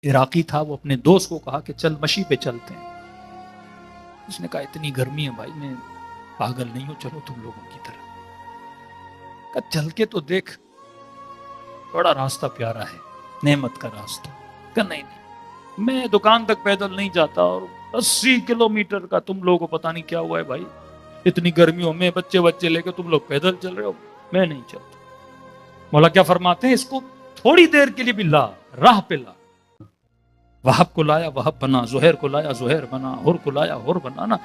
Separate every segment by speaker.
Speaker 1: عراقی تھا، وہ اپنے دوست کو کہا کہ چل مشی پہ چلتے ہیں۔ اس نے کہا اتنی گرمی ہے بھائی، میں پاگل نہیں ہوں، چلو تم لوگوں کی طرح۔ کہا چل کے تو دیکھ، بڑا راستہ پیارا ہے، نعمت کا راستہ۔ کہا نہیں نہیں، میں دکان تک پیدل نہیں جاتا، اور 80 کلومیٹر کا تم لوگوں کو پتہ نہیں کیا ہوا ہے بھائی، اتنی گرمیوں میں بچے لے کے تم لوگ پیدل چل رہے ہو، میں نہیں چلتا۔ مولا کیا فرماتے ہیں، اس کو تھوڑی دیر کے لیے بھی لا، راہ پہ لا۔ وہب کو لایا وہب بنا، زہیر کو لایا زہیر بنا، ہر کو لایا ہر بنا نا،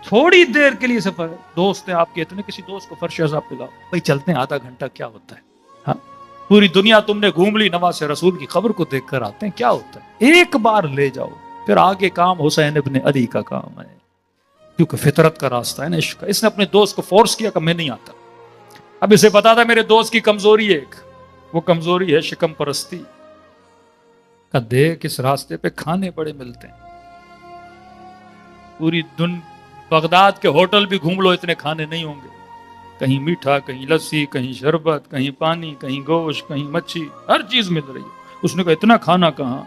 Speaker 1: تھوڑی دیر کے لیے سفر ہے۔ دوست ہیں آپ کے، اتنے کسی دوست کو فرش عذاب پہ لاؤ، بھائی چلتے ہیں آدھا گھنٹہ، کیا ہوتا ہے؟ ہاں، پوری دنیا تم نے گھوم لی، نواز رسول کی خبر کو دیکھ کر آتے ہیں، کیا ہوتا ہے؟ ایک بار لے جاؤ، پھر آگے کام حسین ابن علی کا کام ہے، کیونکہ فطرت کا راستہ ہے نا عشق کا۔ اس نے اپنے دوست کو فورس کیا کہ میں نہیں آتا۔ اب اسے پتا تھا میرے دوست کی کمزوری ہے ایک، وہ کمزوری ہے شکم پرستی کا۔ دیکھ اس راستے پہ کھانے بڑے ملتے ہیں، پوری بغداد کے ہوٹل بھی گھوم لو، اتنے کھانے نہیں ہوں گے، کہیں میٹھا، کہیں لسی، کہیں شربت، کہیں پانی، کہیں گوشت، کہیں مچھی، ہر چیز مل رہی ہے۔ اس نے کہا اتنا کھانا کہاں؟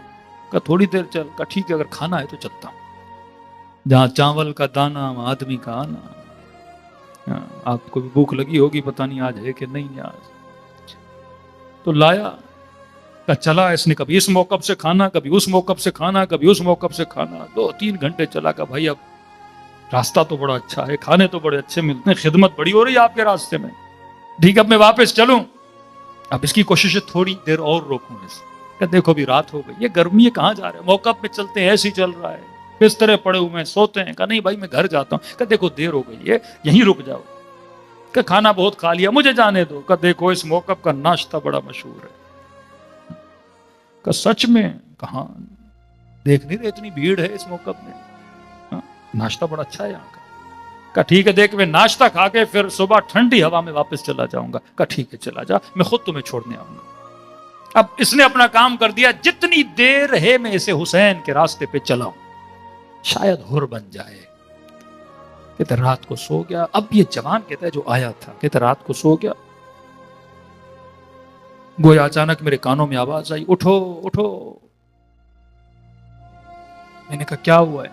Speaker 1: کہا تھوڑی دیر چل۔ کہا ٹھیک ہے، اگر کھانا ہے تو چلتا ہوں، جہاں چاول کا دانہ وہاں آدمی کا آنا۔ آپ کو بھی بھوک لگی ہوگی، پتہ نہیں آج ہے کہ نہیں آج۔ تو لایا، کہ چلا اس نے کبھی اس موقف سے کھانا، کبھی اس موقف سے کھانا، کبھی اس موقف سے کھانا، 2-3 گھنٹے چلا۔ کہ بھائی اب راستہ تو بڑا اچھا ہے، کھانے تو بڑے اچھے ملتے ہیں، خدمت بڑی ہو رہی ہے آپ کے راستے میں، ٹھیک ہے اب میں واپس چلوں۔ اب اس کی کوشش ہے تھوڑی دیر اور روکوں اس، کہ دیکھو بھی رات ہو گئی، یہ گرمی ہے، کہاں جا رہے ہیں؟ موقف پہ چلتے ہیں، ایسے ہی چل رہا ہے، بسترے پڑے ہوئے ہیں، سوتے ہیں۔ کہ نہیں بھائی میں گھر جاتا ہوں۔ کہ دیکھو دیر ہو گئی ہے، یہیں رک جاؤ۔ کہ کھانا بہت کھا لیا، مجھے جانے دو۔ کہ دیکھو اس موقف کا ناشتہ بڑا مشہور ہے۔ کہ سچ میں؟ کہاں دیکھ نہیں رہے اتنی بھیڑ ہے اس موقف میں، ناشتہ بڑا اچھا ہے یہاں کا۔ کہا ٹھیک ہے، دیکھ میں ناشتہ کھا کے پھر صبح ٹھنڈی ہوا میں واپس چلا جاؤں گا۔ کہا ٹھیک ہے چلا جا، میں خود تمہیں چھوڑنے آؤں گا۔ اب اس نے اپنا کام کر دیا، جتنی دیر ہے میں اسے حسین کے راستے پہ چلاؤں، شاید حر بن جائے۔ کہتے رات کو سو گیا۔ اب یہ جوان کہتا ہے جو آیا تھا، کہتے رات کو سو گیا، گویا اچانک میرے کانوں میں آواز آئی، اٹھو اٹھو۔ میں نے کہا کیا ہوا ہے؟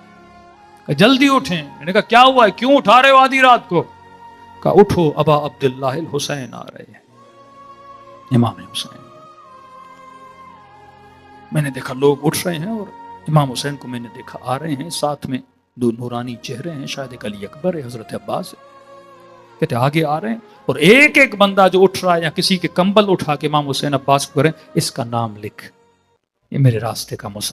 Speaker 1: کہ جلدی اٹھیں۔ میں نے کہا کیا ہوا ہے، کیوں اٹھا رہے ہو آدھی رات کو؟ کہا اٹھو، ابا عبداللہ الحسین آ رہے ہیں، امام حسین۔ میں نے دیکھا لوگ اٹھ رہے ہیں، اور امام حسین کو میں نے دیکھا آ رہے ہیں، ساتھ میں 2 نورانی چہرے ہیں، شاید ایک علی اکبر ہے، حضرت عباس ہے۔ کہتے آگے آ رہے ہیں، اور ایک ایک بندہ جو اٹھ رہا ہے یا کسی کے کمبل اٹھا کے امام حسین عباس کو کریں، اس کا نام لکھ، یہ میرے راستے کا مسافر